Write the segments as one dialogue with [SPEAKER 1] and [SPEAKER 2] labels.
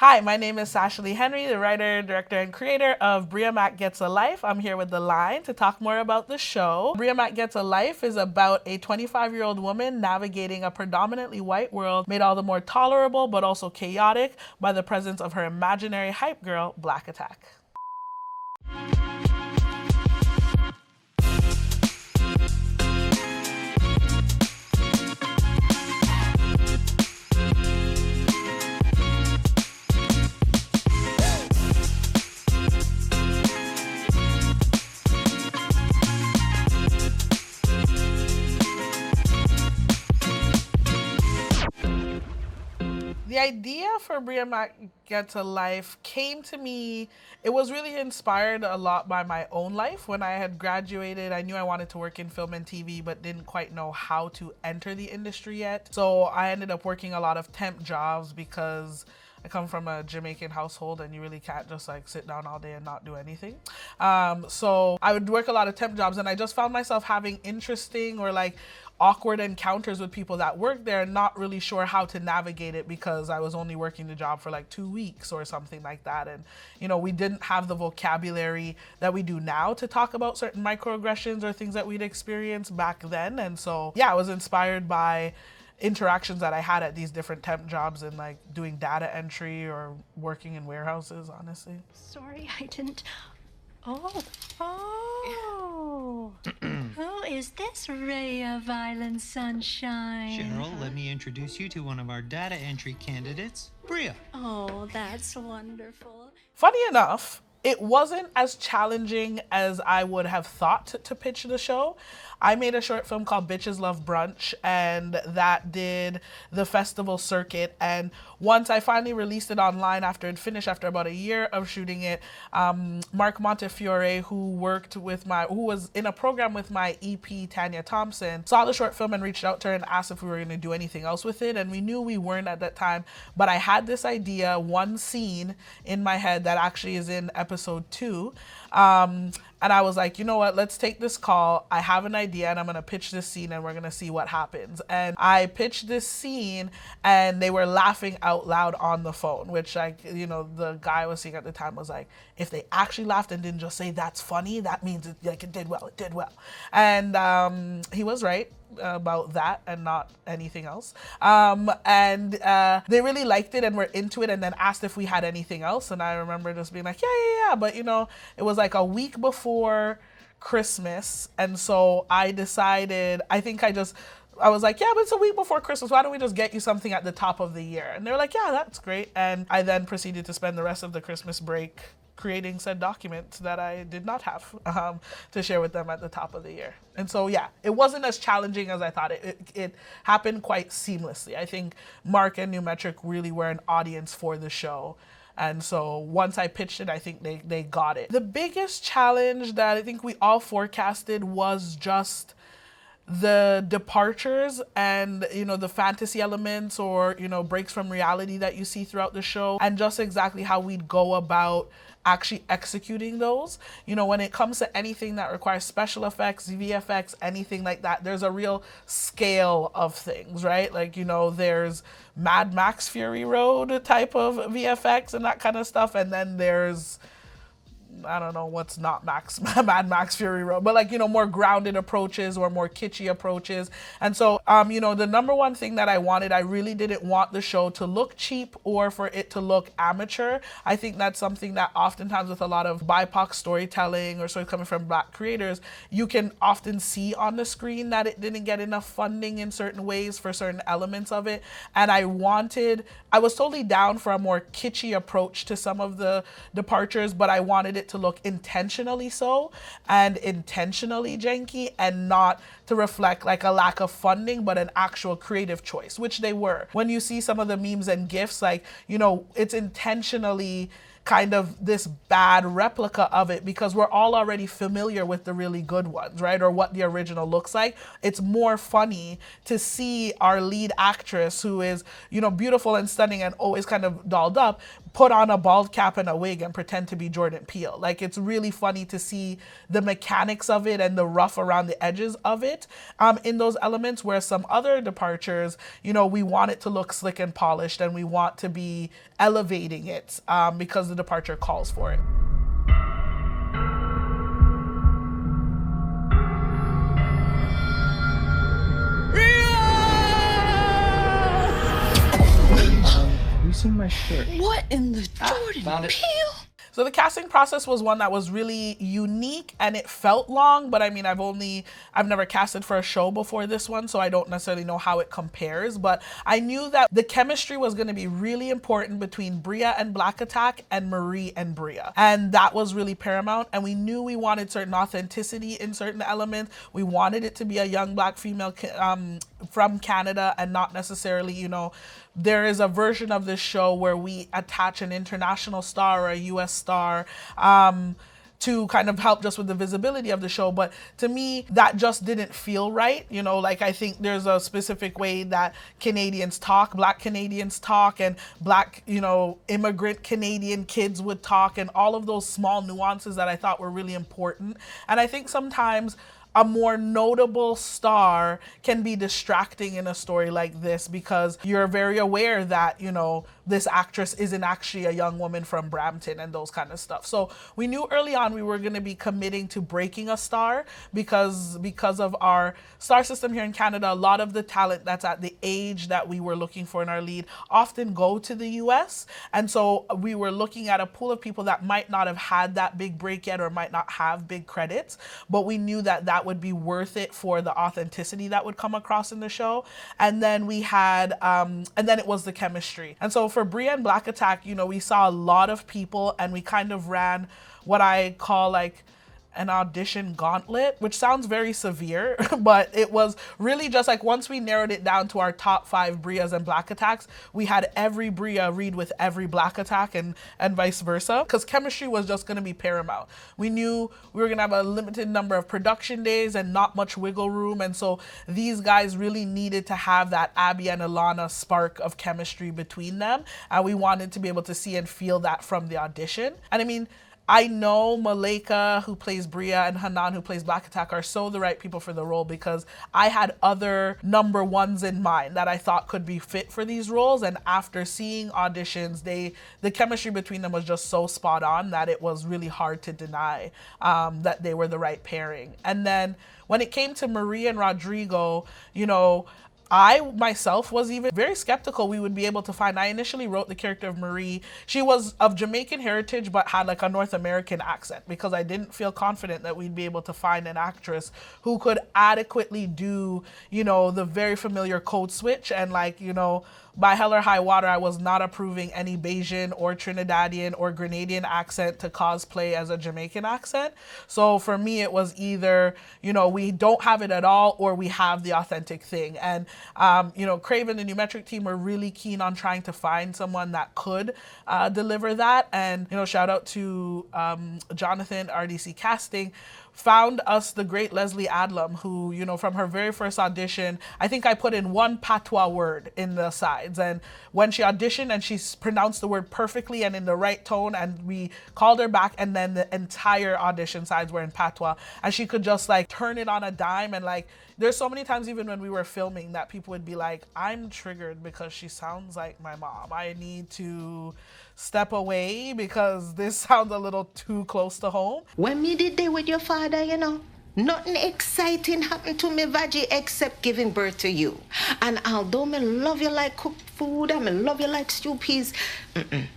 [SPEAKER 1] Hi, my name is Sasha Leigh Henry, the writer, director, and creator of Bria Mack Gets a Life. I'm here with The Line to talk more about the show. Bria Mack Gets a Life is about a 25-year-old woman navigating a predominantly white world made all the more tolerable but also chaotic by the presence of her imaginary hype girl, Black Attack. The idea for Bria Mack Gets a Life came to me, it was really inspired a lot by my own life. When I had graduated, I knew I wanted to work in film and TV, but didn't quite know how to enter the industry yet. So I ended up working a lot of temp jobs because I come from a Jamaican household and you really can't just like sit down all day and not do anything. So I would work a lot of temp jobs and I just found myself having interesting or like awkward encounters with people that work there and not really sure how to navigate it because I was only working the job for like 2 weeks or something like that. And, you know, we didn't have the vocabulary that we do now to talk about certain microaggressions or things that we'd experienced back then. And so, yeah, I was inspired by interactions that I had at these different temp jobs and like doing data entry or working in warehouses, honestly.
[SPEAKER 2] Sorry, I didn't. Oh. Who is this ray of island sunshine?
[SPEAKER 3] Cheryl, let me introduce you to one of our data entry candidates, Bria.
[SPEAKER 2] Oh, that's wonderful.
[SPEAKER 1] Funny enough, it wasn't as challenging as I would have thought to pitch the show. I made a short film called Bitches Love Brunch, and that did the festival circuit. And once I finally released it online after it finished, after about a year of shooting it, Mark Montefiore, who was in a program with my EP, Tanya Thompson, saw the short film and reached out to her and asked if we were going to do anything else with it. And we knew we weren't at that time, but I had this idea, one scene in my head that actually is in episode 2. And I was like, you know what, let's take this call. I have an idea and I'm going to pitch this scene and we're going to see what happens. And I pitched this scene and they were laughing out loud on the phone, which the guy I was seeing at the time was like, if they actually laughed and didn't just say that's funny, that means it did well. And he was right about that and not anything else. And they really liked it and were into it and then asked if we had anything else. And I remember just being like, yeah. But, it was like a week before Christmas. And so I decided, I was like, yeah, but it's a week before Christmas. Why don't we just get you something at the top of the year? And they were like, yeah, that's great. And I then proceeded to spend the rest of the Christmas break creating said documents that I did not have to share with them at the top of the year. And so, yeah, it wasn't as challenging as I thought. It happened quite seamlessly. I think Mark and New Metric really were an audience for the show. And so once I pitched it, I think they got it. The biggest challenge that I think we all forecasted was just the departures and, the fantasy elements or, breaks from reality that you see throughout the show, and just exactly how we'd go about actually executing those. When it comes to anything that requires special effects, VFX, anything like that, there's a real scale of things, right? Like, there's Mad Max Fury Road type of VFX and that kind of stuff. And then there's, I don't know what's not Mad Max Fury Road, but more grounded approaches or more kitschy approaches. And so, the number one thing that I really didn't want the show to look cheap or for it to look amateur. I think that's something that oftentimes with a lot of BIPOC storytelling or stories coming from Black creators, you can often see on the screen that it didn't get enough funding in certain ways for certain elements of it. And I was totally down for a more kitschy approach to some of the departures, but I wanted it to look intentionally so and intentionally janky and not to reflect like a lack of funding, but an actual creative choice, which they were. When you see some of the memes and GIFs, it's intentionally kind of this bad replica of it because we're all already familiar with the really good ones, right? Or what the original looks like. It's more funny to see our lead actress, who is, you know, beautiful and stunning and always kind of dolled up, put on a bald cap and a wig and pretend to be Jordan Peele. Like, it's really funny to see the mechanics of it and the rough around the edges of it in those elements, where some other departures, you know, we want it to look slick and polished and we want to be elevating it because the departure calls for it.
[SPEAKER 4] Have you seen my shirt?
[SPEAKER 5] What in the Jordan Peele?
[SPEAKER 1] So the casting process was one that was really unique, and it felt long, but I mean, I've never casted for a show before this one, so I don't necessarily know how it compares, but I knew that the chemistry was going to be really important between Bria and Black Attack and Marie and Bria. And that was really paramount. And we knew we wanted certain authenticity in certain elements. We wanted it to be a young Black female from Canada, and not necessarily, you know, there is a version of this show where we attach an international star or a US star to kind of help just with the visibility of the show. But to me, that just didn't feel right. You know, like, I think there's a specific way that Canadians talk, Black Canadians talk, and Black, you know, immigrant Canadian kids would talk, and all of those small nuances that I thought were really important. And I think sometimes a more notable star can be distracting in a story like this, because you're very aware that, you know, this actress isn't actually a young woman from Brampton and those kind of stuff. So we knew early on we were going to be committing to breaking a star because of our star system here in Canada. A lot of the talent that's at the age that we were looking for in our lead often go to the US. And so we were looking at a pool of people that might not have had that big break yet or might not have big credits, but we knew that that would be worth it for the authenticity that would come across in the show. And then we had, and then it was the chemistry. And so for Bria and Black Attack, you know, we saw a lot of people, and we kind of ran what I call like an audition gauntlet, which sounds very severe, but it was really just like, once we narrowed it down to our top 5 Brias and Black Attacks, we had every Bria read with every Black Attack and vice versa, because chemistry was just going to be paramount. We knew we were going to have a limited number of production days and not much wiggle room, and so these guys really needed to have that Abby and Ilana spark of chemistry between them, and we wanted to be able to see and feel that from the audition. And I mean, I know Malika, who plays Bria, and Hanan, who plays Black Attack, are so the right people for the role, because I had other number ones in mind that I thought could be fit for these roles. And after seeing auditions, the chemistry between them was just so spot on that it was really hard to deny that they were the right pairing. And then when it came to Marie and Rodrigo, you know, I myself was even very skeptical we would be able to find. I initially wrote the character of Marie. She was of Jamaican heritage, but had like a North American accent, because I didn't feel confident that we'd be able to find an actress who could adequately do, you know, the very familiar code switch. And like, you know, by hell or high water, I was not approving any Bayesian or Trinidadian or Grenadian accent to cosplay as a Jamaican accent. So for me, it was either, you know, we don't have it at all, or we have the authentic thing. And, you know, Crave and the New Metric team were really keen on trying to find someone that could deliver that. And, you know, shout out to Jonathan, RDC Casting, found us the great Leslie Adlam, who, you know, from her very first audition, I think I put in one patois word in the sides. And when she auditioned and she pronounced the word perfectly and in the right tone, and we called her back, and then the entire audition sides were in patois. And she could just like turn it on a dime. And like, there's so many times even when we were filming that people would be like, I'm triggered because she sounds like my mom. I need to step away because this sounds a little too close to home.
[SPEAKER 5] When me did there with your father, you know, nothing exciting happened to me, Veggie, except giving birth to you. And although me love you like cooked food, and me love you like stew peas,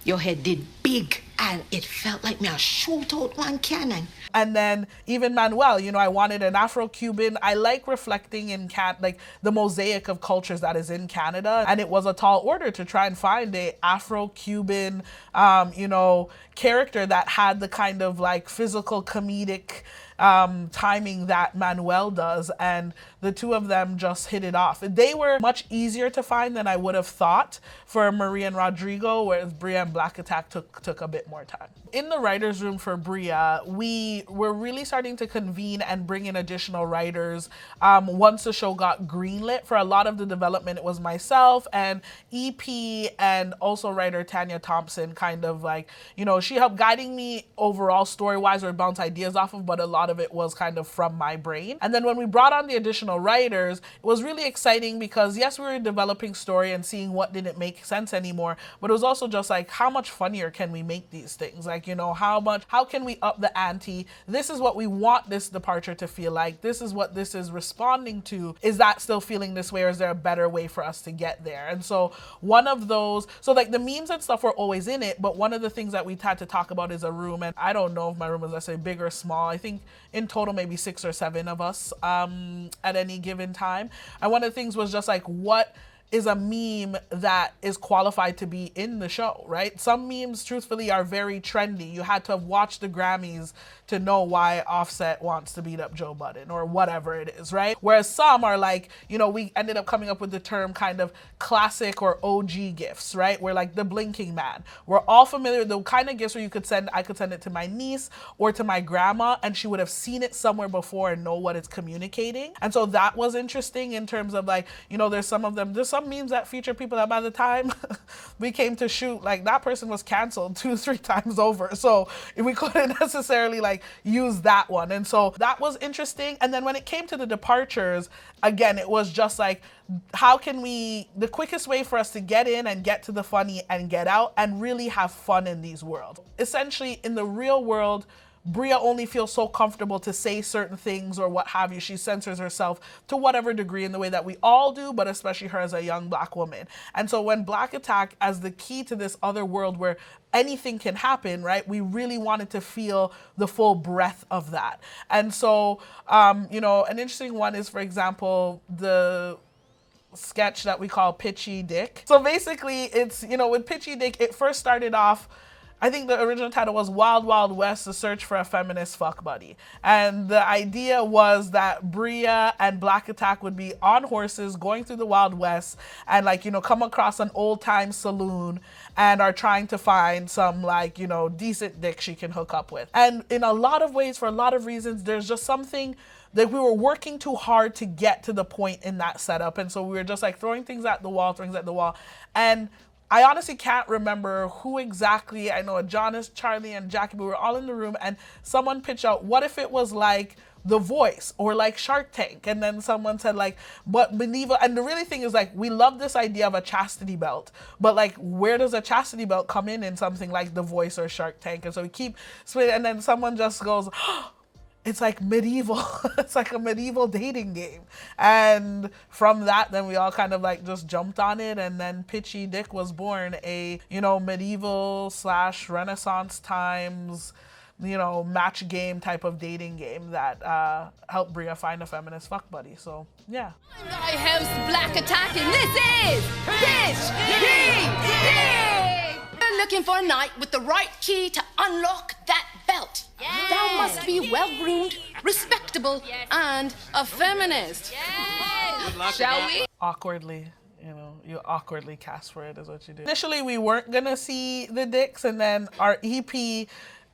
[SPEAKER 5] your head did big, and it felt like me a shoot out one cannon.
[SPEAKER 1] And then even Manuel, you know, I wanted an Afro-Cuban. I like reflecting in like the mosaic of cultures that is in Canada. And it was a tall order to try and find a Afro-Cuban, you know, character that had the kind of like physical comedic timing that Manuel does, and the two of them just hit it off. They were much easier to find than I would have thought for Marie and Rodrigo, whereas Bria and Black Attack took a bit more time. In the writer's room for Bria, we were really starting to convene and bring in additional writers once the show got greenlit. For a lot of the development, it was myself and EP and also writer Tanya Thompson, kind of like, she helped guiding me overall story-wise or bounce ideas off of, but a lot of it was kind of from my brain. And then when we brought on the additional writers, it was really exciting because yes, we were developing story and seeing what didn't make sense anymore, but it was also just like, how much funnier can we make these things? Like, how can we up the ante? This is what we want this departure to feel like. This is what this is responding to. Is that still feeling this way, or is there a better way for us to get there? And so one of those, so like the memes and stuff were always in it, but one of the things that we had to talk about is a room, and I don't know if my room is, let's say, big or small. I think in total maybe 6 or 7 of us at any given time. And one of the things was just like, what is a meme that is qualified to be in the show, right? Some memes, truthfully, are very trendy. You had to have watched the Grammys to know why Offset wants to beat up Joe Budden or whatever it is, right? Whereas some are like, we ended up coming up with the term kind of classic or OG gifts, right? Where like the blinking man. We're all familiar with the kind of gifts where I could send it to my niece or to my grandma, and she would have seen it somewhere before and know what it's communicating. And so that was interesting in terms of like, there's some memes that feature people that by the time we came to shoot, like that person was canceled 2-3 times over. So we couldn't necessarily like use that one. And so that was interesting. And then when it came to the departures, again, it was just like, how can the quickest way for us to get in and get to the funny and get out and really have fun in these worlds. Essentially, in the real world, Bria only feels so comfortable to say certain things or what have you. She censors herself to whatever degree in the way that we all do, but especially her as a young Black woman. And so when Black Attack, as the key to this other world where anything can happen, right, we really wanted to feel the full breadth of that. And so, an interesting one is, for example, the sketch that we call Pitchy Dick. So basically it's, with Pitchy Dick, it first started off, I think the original title was Wild Wild West, the search for a feminist fuck buddy. And the idea was that Bria and Black Attack would be on horses going through the Wild West and come across an old time saloon and are trying to find some decent dick she can hook up with. And in a lot of ways, for a lot of reasons, there's just something that we were working too hard to get to the point in that setup. And so we were just like throwing things at the wall. And I honestly can't remember who exactly. I know Jonas, Charlie, and Jackie, we were all in the room, and someone pitched out, what if it was like The Voice or like Shark Tank? And then someone said like, but medieval. And the really thing is like, we love this idea of a chastity belt, but like, where does a chastity belt come in something like The Voice or Shark Tank? And so we keep splitting, and then someone just goes, it's like medieval. It's like a medieval dating game. And from that, then we all kind of like just jumped on it. And then Pitchy Dick was born, a, medieval / Renaissance times, match game type of dating game that helped Bria find a feminist fuck buddy. So, yeah.
[SPEAKER 6] I'm thy host, Black Attack, and this is Pitchy Dick! We're looking for a knight with the right key to unlock that belt. Yes. Thou must be well-groomed, respectable, and a feminist. Yes. Shall we?
[SPEAKER 1] Awkwardly, you awkwardly cast for it is what you do. Initially, we weren't gonna see the dicks, and then our EP,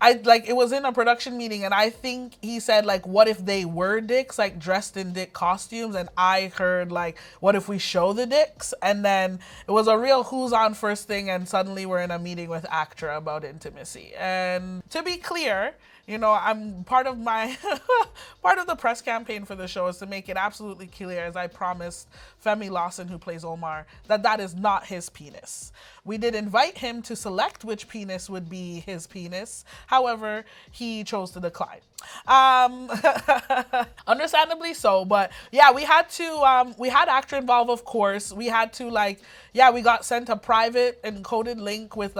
[SPEAKER 1] it was in a production meeting, and I think he said like, what if they were dicks, like dressed in dick costumes? And I heard like, what if we show the dicks? And then it was a real who's on first thing, and suddenly we're in a meeting with ACTRA about intimacy. And to be clear, I'm part of the press campaign for the show is to make it absolutely clear, as I promised Femi Lawson, who plays Omar, that is not his penis. We did invite him to select which penis would be his penis. However, he chose to decline. Understandably so, but yeah, we had ACTRA involved, of course. We had to we got sent a private encoded link with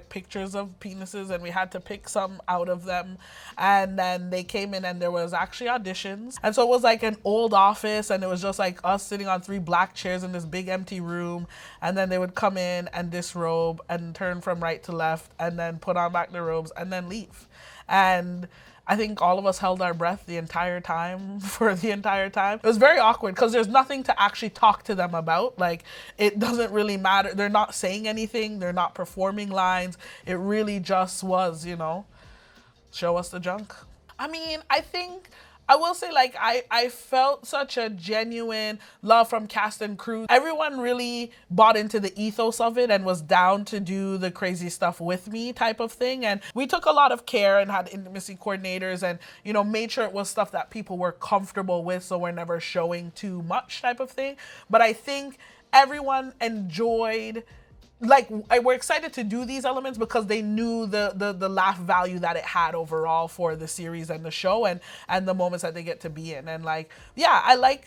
[SPEAKER 1] pictures of penises, and we had to pick some out of them, and then they came in and there was actually auditions. And so it was like an old office, and it was just like us sitting on 3 black chairs in this big empty room, and then they would come in and disrobe and turn from right to left and then put on back the robes and then leave. And I think all of us held our breath the entire time. It was very awkward because there's nothing to actually talk to them about. Like, it doesn't really matter. They're not saying anything. They're not performing lines. It really just was, show us the junk. I mean, I will say, like, I felt such a genuine love from cast and crew. Everyone really bought into the ethos of it and was down to do the crazy stuff with me type of thing. And we took a lot of care and had intimacy coordinators and, made sure it was stuff that people were comfortable with, so we're never showing too much type of thing. But I think everyone enjoyed, we're excited to do these elements because they knew the laugh value that it had overall for the series and the show and the moments that they get to be in. And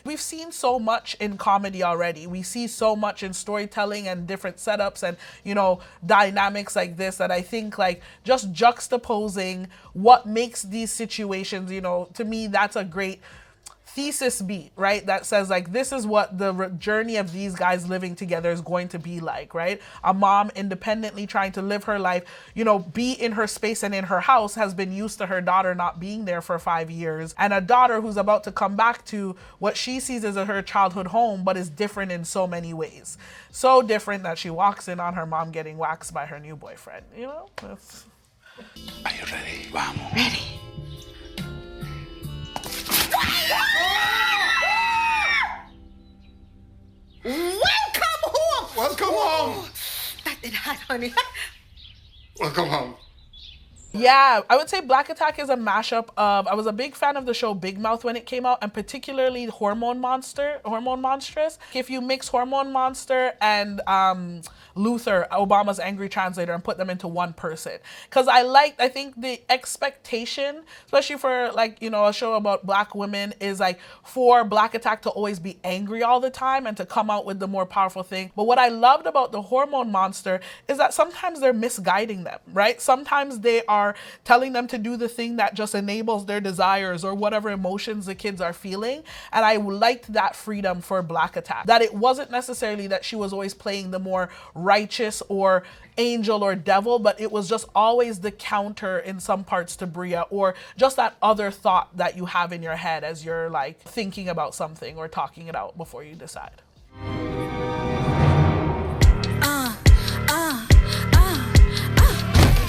[SPEAKER 1] we've seen so much in comedy already. We see so much in storytelling and different setups and, dynamics like this, that I think just juxtaposing what makes these situations, to me, that's a great thesis beat, right? That says this is what the journey of these guys living together is going to be like, right? A mom independently trying to live her life, be in her space and in her house, has been used to her daughter not being there for 5 years, and a daughter who's about to come back to what she sees as her childhood home, but is different in so many ways. So different that she walks in on her mom getting waxed by her new boyfriend, That's...
[SPEAKER 7] Are you ready? Vamos.
[SPEAKER 5] Ready. Welcome home!
[SPEAKER 7] Welcome home!
[SPEAKER 5] That did hot, honey.
[SPEAKER 7] Welcome home.
[SPEAKER 1] Yeah, I would say Black Attack is a mashup of, I was a big fan of the show Big Mouth when it came out, and particularly Hormone Monstrous. If you mix Hormone Monster and Luther, Obama's angry translator, and put them into one person. Because I think the expectation, especially for a show about Black women, is for Black Attack to always be angry all the time and to come out with the more powerful thing. But what I loved about the Hormone Monster is that sometimes they're misguiding them, right? Sometimes they are telling them to do the thing that just enables their desires or whatever emotions the kids are feeling. And I liked that freedom for Black Attack, that it wasn't necessarily that she was always playing the more righteous or angel or devil, but it was just always the counter in some parts to Bria, or just that other thought that you have in your head as you're thinking about something or talking it out before you decide.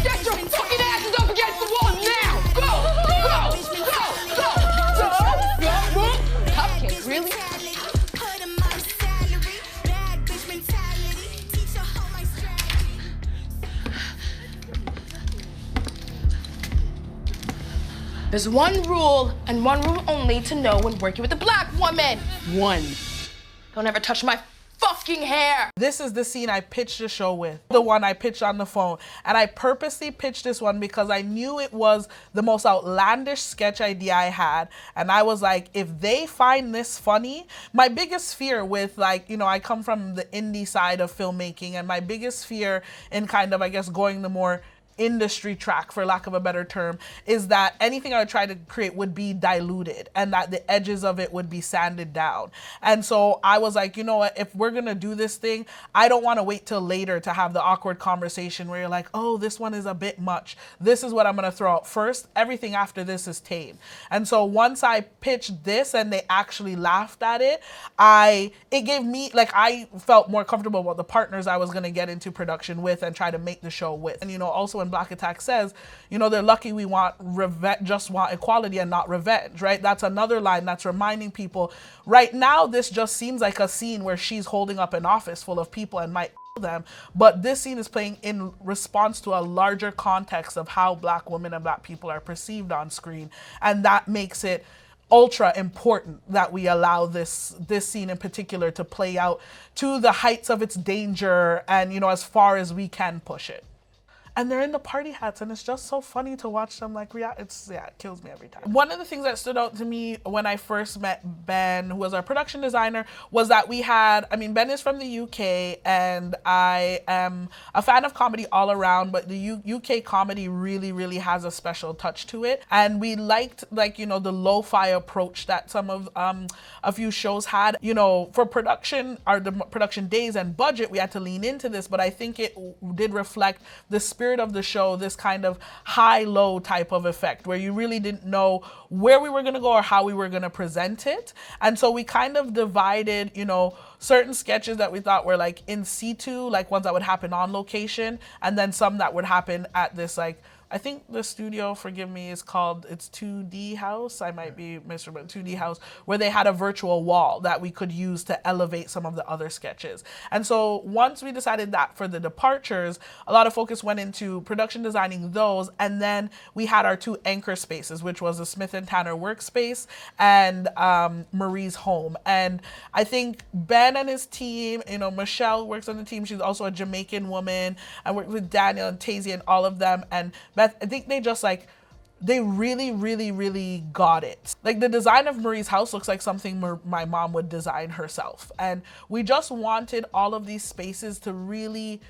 [SPEAKER 6] Get your fucking asses up against the wall now! Go! Cupcake, really? There's one rule, and one rule only, to know when working with a Black woman. One. Don't ever touch my fucking hair.
[SPEAKER 1] This is the scene I pitched the show with, the one I pitched on the phone. And I purposely pitched this one because I knew it was the most outlandish sketch idea I had. And I was like, if they find this funny, my biggest fear with I come from the indie side of filmmaking, and my biggest fear in kind of, going the more industry track, for lack of a better term, is that anything I would try to create would be diluted and that the edges of it would be sanded down. And so I was like, you know what, if we're gonna do this thing, I don't want to wait till later to have the awkward conversation where you're like, oh, this one is a bit much. This is what I'm gonna throw out first. Everything after this is tame. And so once I pitched this and they actually laughed at it, it gave me, I felt more comfortable about the partners I was gonna get into production with and try to make the show with. And also when Black Attack says, they're lucky we want just want equality and not revenge, right? That's another line that's reminding people, right now this just seems like a scene where she's holding up an office full of people and might them, but this scene is playing in response to a larger context of how Black women and Black people are perceived on screen, and that makes it ultra important that we allow this scene in particular to play out to the heights of its danger and as far as we can push it. And they're in the party hats, and it's just so funny to watch them react. It kills me every time. One of the things that stood out to me when I first met Ben, who was our production designer, was that Ben is from the UK, and I am a fan of comedy all around, but the UK comedy really, really has a special touch to it. And we liked, the lo-fi approach that some of a few shows had. For production, the production days and budget, we had to lean into this, but I think it did reflect the spirit spirit of the show, this kind of high-low type of effect where you really didn't know where we were going to go or how we were going to present it. And so we kind of divided, you know, certain sketches that we thought were like in situ, like ones that would happen on location, and then some that would happen at this, like, I think the studio, forgive me, is called, it's 2D House. I might be misremembering, 2D House, where they had a virtual wall that we could use to elevate some of the other sketches. And so once we decided that for the departures, a lot of focus went into production designing those. And then we had our 2 anchor spaces, which was the Smith and Tanner workspace and Marie's home. And I think Ben and his team, you know, Michelle works on the team. She's also a Jamaican woman. I worked with Daniel and Tazy and all of them. And Beth, I think they just like, they really, really, really got it. Like the design of Marie's house looks like something my mom would design herself. And we just wanted all of these spaces to really,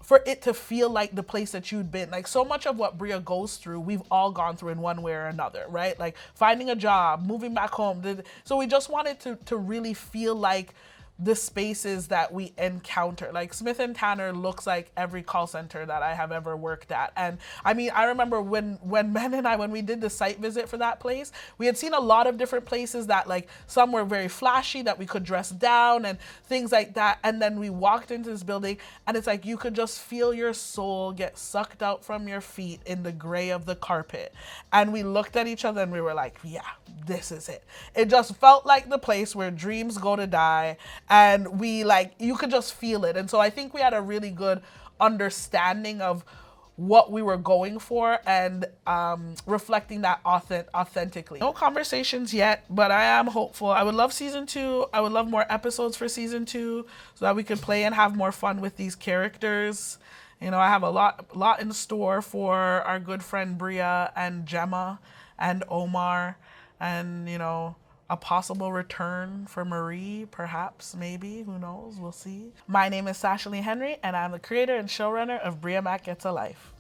[SPEAKER 1] for it to feel like the place that you'd been. Like so much of what Bria goes through, we've all gone through in one way or another, right? Like finding a job, moving back home. So we just wanted to really feel like the spaces that we encounter. Like Smith and Tanner looks like every call center that I have ever worked at. And I mean, I remember when Ben and I, when we did the site visit for that place, we had seen a lot of different places that like some were very flashy that we could dress down and things like that. And then we walked into this building and it's like you could just feel your soul get sucked out from your feet in the gray of the carpet. And we looked at each other and we were like, yeah, this is it. It just felt like the place where dreams go to die. And we like, you could just feel it. And so I think we had a really good understanding of what we were going for and reflecting that authentically. No conversations yet, but I am hopeful. I would love season 2. I would love more episodes for season 2 so that we could play and have more fun with these characters. You know, I have a lot in store for our good friend Bria and Gemma and Omar, and, you know, a possible return for Marie, perhaps, maybe, who knows, we'll see. My name is Sasha Leigh Henry, and I'm the creator and showrunner of Bria Mack Gets a Life.